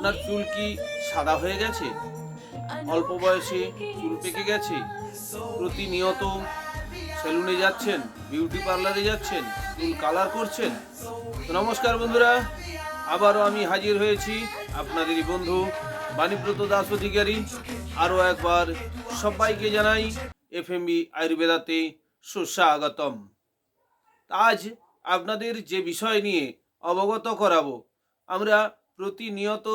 আপনার চুল কি সাদা হয়ে গেছে? অল্প বয়সে চুল পেকে গেছে? প্রতিনিয়ত সেলুনে যাচ্ছেন, বিউটি পার্লারে যাচ্ছেন, চুল কালার করছেন? তো নমস্কার বন্ধুরা, আবারও আমি হাজির হয়েছি আপনাদেরই বন্ধু বাণীব্রত দাস অধিকারী। আরও একবার সবাইকে জানাই এফএমবি আয়ুর্বেদাতে সুস্বাগতম। আজ আপনাদের যে বিষয় নিয়ে অবগত করাবো, আমরা প্রতিনিয়ত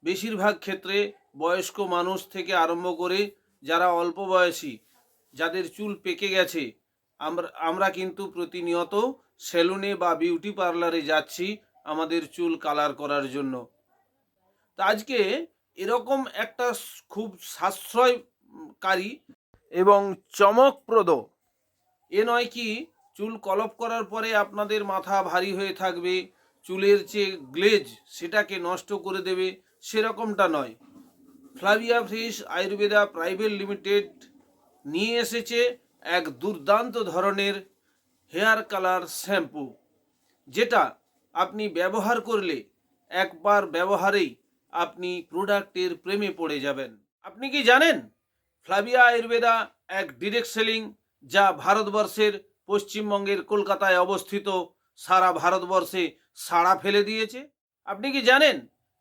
বেশিরভাগ ক্ষেত্রে বয়স্ক মানুষ থেকে আরম্ভ করে যারা অল্প বয়সী, যাদের চুল পেকে গেছে, আমরা কিন্তু প্রতিনিয়ত সেলুনে বা বিউটি পার্লারে যাচ্ছি আমাদের চুল কালার করার জন্য। তো আজকে এরকম একটা খুব সাশ্রয়কারী এবং চমকপ্রদ, এ নয় কি চুল কলপ করার পরে আপনাদের মাথা ভারী হয়ে থাকবে, চুলের যে গ্লেজ সেটাকে নষ্ট করে দেবে, সেরকমটা নয়। Flavia fresh Ayurveda private limited নিয়ে এসেছে এক দুর্দান্ত ধরনের হেয়ার কালার শ্যাম্পু, যেটা আপনি ব্যবহার করলে একবার ব্যবহারেই আপনি প্রোডাক্টের প্রেমে পড়ে যাবেন। আপনি কি জানেন ফ্লাভিয়া আয়ুর্বেদা এক ডিরেক্ট সেলিং, যা ভারতবর্ষের পশ্চিমবঙ্গের কলকাতায় অবস্থিত, সারা ভারতবর্ষে সাড়া ফেলে দিয়েছে? আপনি কি জানেন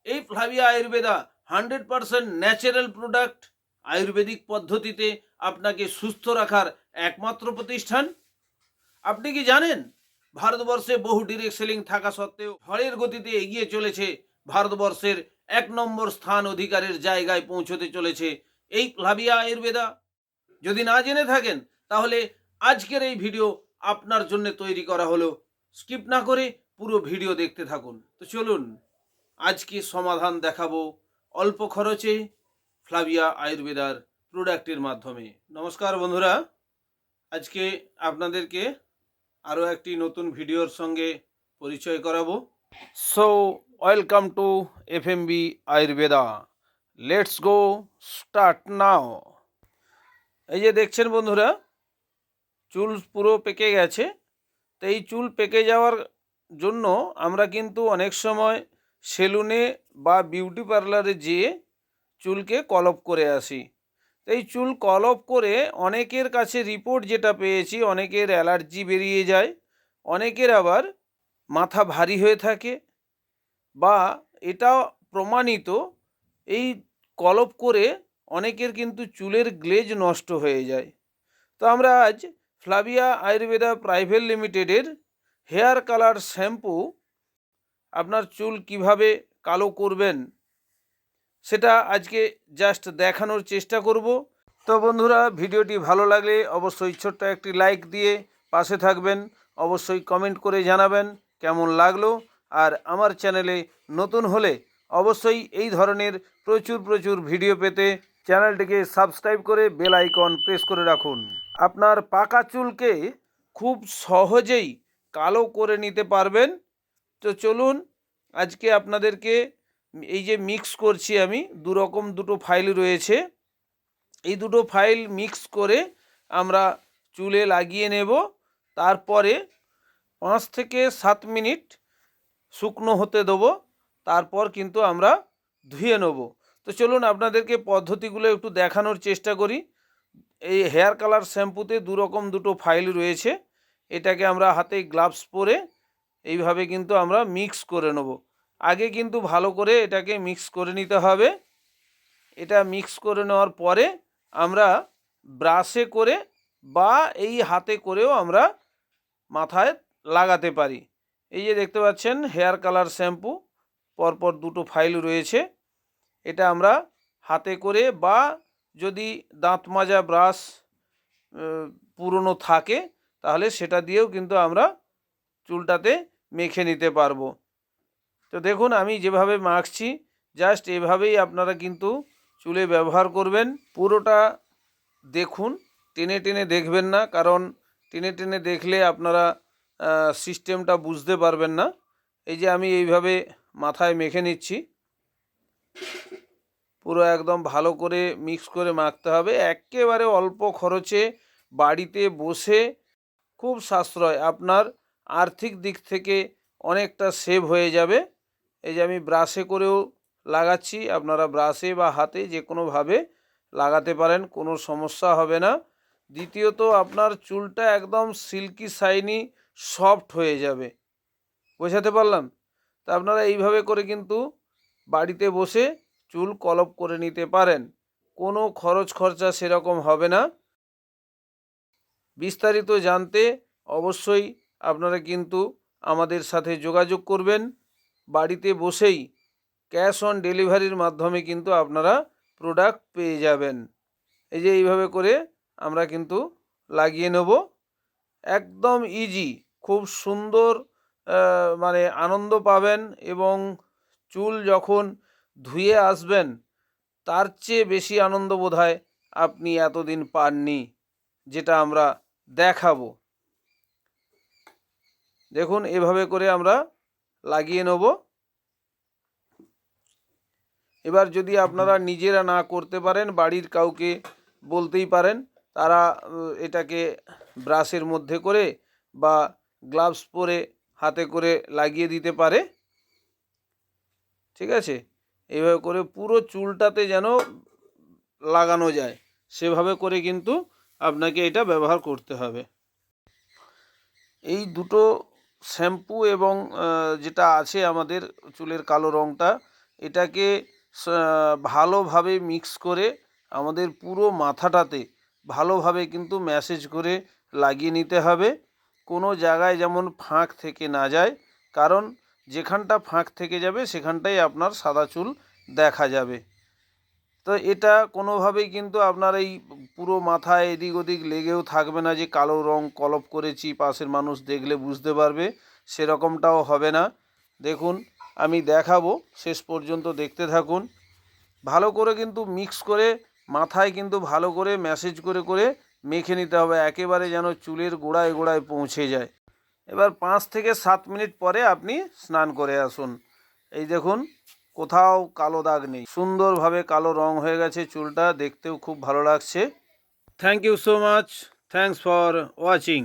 এই Flavia Ayurveda 100% natural product, Ayurvedic পদ্ধতিতে আপনাকে সুস্থ রাখার একমাত্র প্রতিষ্ঠান? আপনি কি জানেন ভারতবর্ষে বহু ডিরেক্ট সেলিং থাকা সত্ত্বেও ঝড়ের গতিতে এগিয়ে চলেছে, ভারতবর্ষের 1 নম্বর স্থান অধিকারের জায়গায় পৌঁছতে চলেছে এই ফ্লাভিয়া আয়ুর্বেদা? যদি না জেনে থাকেন তাহলে আজকের এই ভিডিও আপনার জন্য তৈরি করা হলো। স্কিপ না করে পুরো ভিডিও দেখতে থাকুন। তো চলুন আজকে সমাধান দেখাবো অল্প খরচে ফ্লাভিয়া আয়ুর্বেদার প্রোডাক্টের মাধ্যমে। নমস্কার বন্ধুরা, আজকে আপনাদেরকে আরও একটি নতুন ভিডিওর সঙ্গে পরিচয় করাবো। So welcome to FMB Ayurveda, let's go start now. এই যে দেখছেন বন্ধুরা, চুল পুরো পেকে গেছে। তো এই চুল পেকে যাওয়ার জন্য আমরা কিন্তু অনেক সময় সেলুনে বা বিউটি পার্লারে যেয়ে চুলকে কলপ করে আসি। এই চুল কলপ করে অনেকের কাছে রিপোর্ট যেটা পেয়েছি, অনেকের অ্যালার্জি বেরিয়ে যায়, অনেকের আবার মাথা ভারী হয়ে থাকে, বা এটা প্রমাণিত এই কলপ করে অনেকের কিন্তু চুলের গ্লেজ নষ্ট হয়ে যায়। তো আমরা আজ ফ্লাভিয়া আয়ুর্বেদা প্রাইভেট লিমিটেডের হেয়ার কালার শ্যাম্পু আপনার চুল কিভাবে কালো করবেন সেটা আজকে জাস্ট দেখানোর চেষ্টা করব। তো বন্ধুরা, ভিডিওটি ভালো লাগলে অবশ্যই ছোট্ট একটি লাইক দিয়ে পাশে থাকবেন, অবশ্যই কমেন্ট করে জানাবেন কেমন লাগলো। আর আমার চ্যানেলে নতুন হলে অবশ্যই এই ধরনের প্রচুর ভিডিও পেতে চ্যানেলটিকে সাবস্ক্রাইব করে বেল আইকন প্রেস করে রাখুন। আপনার পাকা চুলকে খুব সহজেই কালো করে নিতে পারবেন। তো চলুন আজকে আপনাদেরকে এই যে মিক্স করছি আমি, দুটো ফাইল রয়েছে, এই দুটো ফাইল মিক্স করে আমরা চুলে লাগিয়ে নেব। তারপরে 5 থেকে 7 মিনিট শুকনো হতে দেবো, তারপর কিন্তু আমরা ধুয়ে নেব। তো চলুন আপনাদেরকে পদ্ধতিগুলো একটু দেখানোর চেষ্টা করি। এই হেয়ার কালার শ্যাম্পুতে দুটো ফাইল রয়েছে, এটাকে আমরা হাতে গ্লাভস পরে এইভাবে কিন্তু আমরা মিক্স করে নেব। আগে কিন্তু ভালো করে এটাকে মিক্স করে নিতে হবে। এটা মিক্স করে নেওয়ার পরে আমরা ব্রাশে করে বা এই হাতে করেও আমরা মাথায় লাগাতে পারি। এই যে দেখতে পাচ্ছেন হেয়ার কালার শ্যাম্পু, পরপর দুটো ফাইল রয়েছে, এটা আমরা হাতে করে বা যদি দাঁত মাজা ব্রাশ পুরনো থাকে তাহলে সেটা দিয়েও কিন্তু আমরা চুলটাতে মেখে নিতে পারবো। তো দেখুন আমি যেভাবে মাখছি, জাস্ট এভাবেই আপনারা কিন্তু চুলে ব্যবহার করবেন। পুরোটা দেখুন, টেনে টেনে দেখবেন না, কারণ টেনে টেনে দেখলে আপনারা সিস্টেমটা বুঝতে পারবেন না। এই যে আমি এইভাবে মাথায় মেখে নিচ্ছি, পুরো একদম ভালো করে মিক্স করে মাখতে হবে। একেবারে অল্প খরচে বাড়িতে বসে, খুব সাশ্রয়, আপনার আর্থিক দিক থেকে অনেকটা সেভ হয়ে যাবে এই যে আমি ব্রাশে করেও লাগাচ্ছি, আপনারা ব্রাশে বা হাতে যে কোনোভাবে লাগাতে পারেন, কোনো সমস্যা হবে না। দ্বিতীয়ত আপনার চুলটা একদম সিল্কি শাইনি সফট হয়ে যাবে। বোঝাতে পারলাম? তা আপনারা এইভাবে করে কিন্তু বাড়িতে বসে চুল কলপ করে নিতে পারেন, কোনো খরচ খরচা সেরকম হবে না। বিস্তারিত জানতে অবশ্যই আপনারা কিন্তু আমাদের সাথে যোগাযোগ করবেন। বাড়িতে বসেই ক্যাশ অন ডেলিভারির মাধ্যমে কিন্তু আপনারা প্রোডাক্ট পেয়ে যাবেন। এই যে এইভাবে করে আমরা কিন্তু লাগিয়ে নেব, একদম ইজি, খুব সুন্দর, মানে আনন্দ পাবেন এবং চুল যখন ধুয়ে আসবেন তার চেয়ে বেশি আনন্দ বোধহয় আপনি এতদিন পাননি, যেটা আমরা দেখাবো। দেখুন এভাবে করে আমরা লাগিয়ে নেব। এবার যদি আপনারা নিজেরা না করতে পারেন, বাড়ির কাউকে বলতেই পারেন, তারা এটাকে ব্রাশের মধ্যে করে বা গ্লাভস পরে হাতে করে লাগিয়ে দিতে পারে। ঠিক আছে, এইভাবে করে পুরো চুলটাতে যেন লাগানো যায় সেভাবে করে কিন্তু আপনাকে এটা ব্যবহার করতে হবে। এই দুটো শ্যাম্পু এবং যেটা আছে আমাদের চুলের কালো রঙটা, এটাকে ভালোভাবে মিক্স করে আমাদের পুরো মাথাটাতে ভালোভাবে কিন্তু ম্যাসেজ করে লাগিয়ে নিতে হবে, কোনো জায়গায় যেমন ফাঁক থেকে না যায়, কারণ যেখানটা ফাঁক থেকে যাবে সেখানটাই আপনার সাদা চুল দেখা যাবে। তো এটা কোনোভাবেই কিন্তু আপনার এই পুরো মাথায় এদিক ওদিক লেগেও থাকবে না যে কালো রং কলপ করেছি, পাশের মানুষ দেখলে বুঝতে পারবে, সেরকমটাও হবে না। দেখুন আমি দেখাবো, শেষ পর্যন্ত দেখতে থাকুন। ভালো করে কিন্তু মিক্স করে মাথায় কিন্তু ভালো করে ম্যাসেজ করে করে মেখে নিতে হবে, একেবারে যেন চুলের গোড়ায় গোড়ায় পৌঁছে যায়। এবার 5 থেকে 7 মিনিট পরে আপনি স্নান করে আসুন। এই দেখুন কোথাও কালো দাগ নেই, সুন্দরভাবে কালো রং হয়ে গেছে, চুলটা দেখতেও খুব ভালো লাগছে। Thank you so much, thanks for watching.